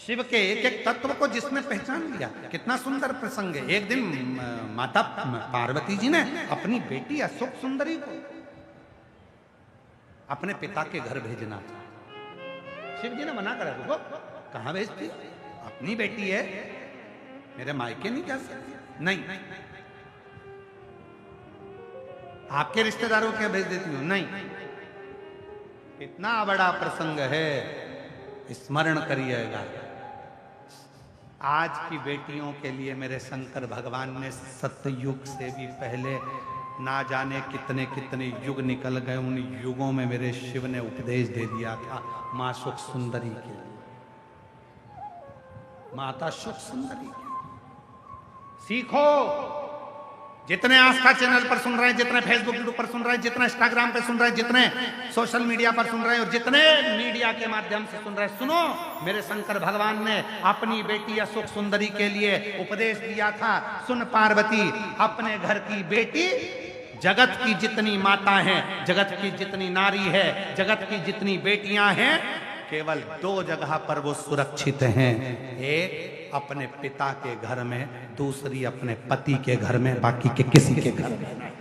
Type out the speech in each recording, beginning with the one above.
शिव के एक एक तत्व को जिसने पहचान लिया, कितना सुंदर प्रसंग है। एक दिन माता पार्वती जी ने अपनी बेटी अशोक सुंदरी को अपने पिता के घर भेजना था। शिव जी ने मना करा, रुको, कहां भेजती? अपनी बेटी है, मेरे मायके नहीं जा सकती। नहीं, आपके रिश्तेदारों के भेज देती हूं। नहीं, इतना बड़ा प्रसंग है, स्मरण करिएगा। आज की बेटियों के लिए मेरे शंकर भगवान ने सतयुग से भी पहले ना जाने कितने कितने युग निकल गए, उन युगों में मेरे शिव ने उपदेश दे दिया था मां सुख सुंदरी के लिए, माता सुख सुंदरी के लिए। सीखो, जितने आस्था चैनल पर सुन रहे हैं, जितने फेसबुक पर सुन रहे हैं, जितने इंस्टाग्राम पे सुन रहे हैं, जितने सोशल मीडिया पर सुन रहे हैं और जितने मीडिया के माध्यम से सुन रहे हैं, सुनो, मेरे शंकर भगवान ने अपनी बेटी अशोक सुंदरी के लिए उपदेश दिया था। सुन पार्वती, अपने घर की बेटी, जगत की जितनी माता है, जगत की जितनी नारी है, जगत की जितनी बेटियां हैं, केवल दो जगह पर वो सुरक्षित हैं। एक अपने पिता के घर में, दूसरी अपने पति के घर में, बाकी के किसी के घर में नहीं।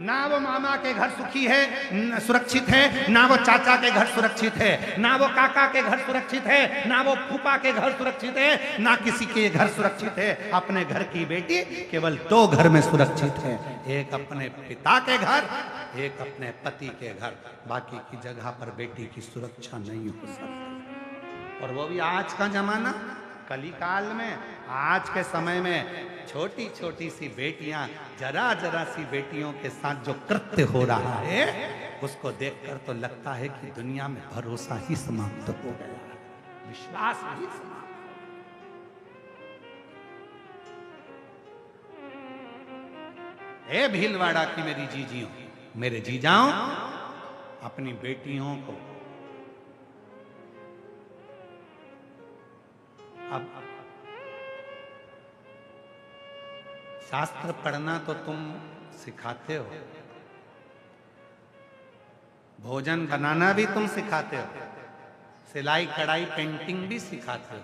ना वो मामा के घर सुखी है, सुरक्षित है, ना वो चाचा के घर सुरक्षित है, ना वो काका के घर सुरक्षित है, ना वो फूफा के घर सुरक्षित है, ना किसी के घर सुरक्षित है। अपने घर की बेटी केवल दो घर में सुरक्षित है, एक अपने पिता के घर, एक अपने पति के घर, बाकी की जगह पर बेटी की सुरक्षा नहीं हो सकती। और वो भी आज का जमाना, कली काल में, आज के समय में छोटी छोटी सी बेटियां, जरा जरा सी बेटियों के साथ जो कृत्य हो रहा है, उसको देखकर तो लगता है कि दुनिया में भरोसा ही समाप्त हो गया, विश्वास ही समाप्त। ए भीलवाड़ा की मेरी जीजियों, मेरे जीजाओं, अपनी बेटियों को अब शास्त्र पढ़ना तो तुम सिखाते हो, भोजन बनाना भी तुम सिखाते हो, सिलाई कढ़ाई पेंटिंग भी सिखाते हो,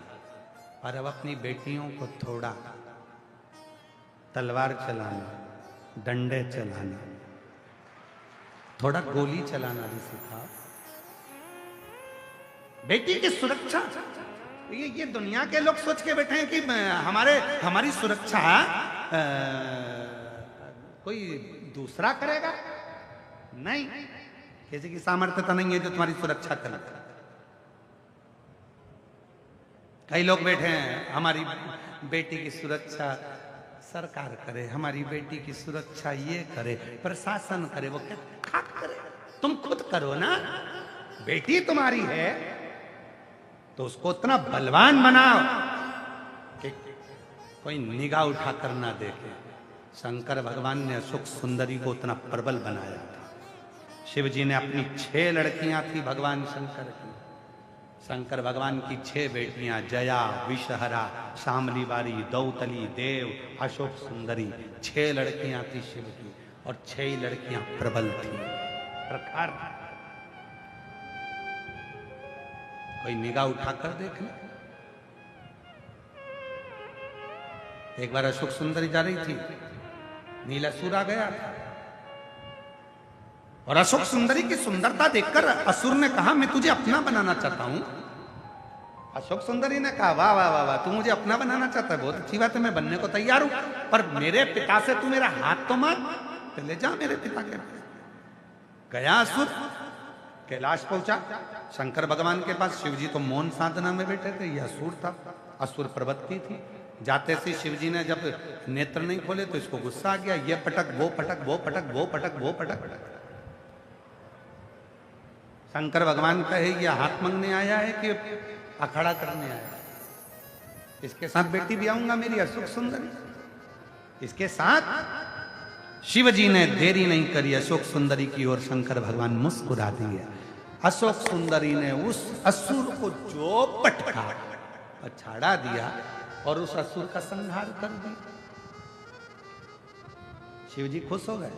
पर अब अपनी बेटियों को थोड़ा तलवार चलाना, डंडे चलाना, थोड़ा गोली चलाना भी सिखाओ। बेटी की सुरक्षा, ये दुनिया के लोग सोच के बैठे हैं कि हमारी सुरक्षा कोई दूसरा करेगा। नहीं, किसी की सामर्थ्यता नहीं है जो तुम्हारी सुरक्षा करे। कई लोग बैठे हैं, हमारी बेटी की सुरक्षा सरकार करे, हमारी बेटी की सुरक्षा ये करे, प्रशासन करे। वो क्या करे? तुम खुद करो ना। बेटी तुम्हारी है तो उसको इतना बलवान बनाओ कि कोई निगाह उठाकर ना देखे। शंकर भगवान ने अशोक सुंदरी को उतना प्रबल बनाया था। शिव जी ने अपनी 6 लड़कियां थी भगवान शंकर की। शंकर भगवान की 6 बेटियां, जया, विषहरा, शामली बारी, दौतली, देव, अशोक सुंदरी, 6 लड़कियां थी शिव की, और 6 लड़कियां प्रबल थी, प्रखर। कोई निगाह उठाकर देख ले। एक बार अशोक सुंदरी जा रही थी, नीलासुर आ गया था, और अशोक सुंदरी की सुंदरता देखकर असुर ने कहा, मैं तुझे अपना बनाना चाहता हूं। अशोक सुंदरी ने कहा, वाह वाह वाह वाह, तू मुझे अपना बनाना चाहता है, बहुत अच्छी बात है, मैं बनने को तैयार हूं, पर मेरे पिता से तू मेरा हाथ तो मांग, पहले जा मेरे पिता के पास। गया असुर, कैलाश पहुंचा शंकर भगवान के पास। शिवजी तो मौन साधना में बैठे थे, यह असुर था, असुर प्रवृत्ति थी। जाते से शिवजी ने जब नेत्र नहीं खोले तो इसको गुस्सा आ गया, ये पटक, वो पटक, वो पटक, वो पटक, वो पटक। शंकर भगवान कहे, ये हाथ मांगने आया है कि अखाड़ा करने आया है? इसके साथ बेटी भी आऊंगा मेरी अशोक सुंदरी। इसके साथ शिव जी ने देरी नहीं करी, अशोक सुंदरी की ओर शंकर भगवान मुस्कुरा दिए। अशोक सुंदरी ने उस असुर को जो पटका अछाड़ा दिया और उस असुर का संहार कर दिया। शिव जी खुश हो गए,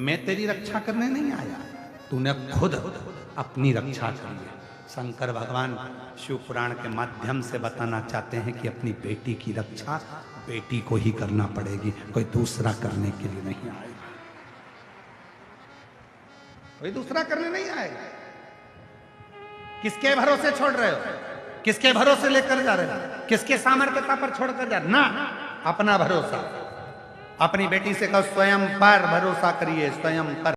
मैं तेरी रक्षा करने नहीं आया, तूने खुद अपनी रक्षा करी है। शंकर भगवान शिव पुराण के माध्यम से बताना चाहते हैं कि अपनी बेटी की रक्षा बेटी को ही करना पड़ेगी, कोई दूसरा करने के लिए नहीं आएगा, कोई दूसरा करने नहीं आएगा। किसके भरोसे छोड़ रहे हो, किसके भरोसे लेकर जा रहे हो, किसके सामर्थ्यता पर छोड़कर जा रहे हो? ना, अपना भरोसा, अपनी बेटी से कहो स्वयं पर भरोसा करिए, स्वयं पर।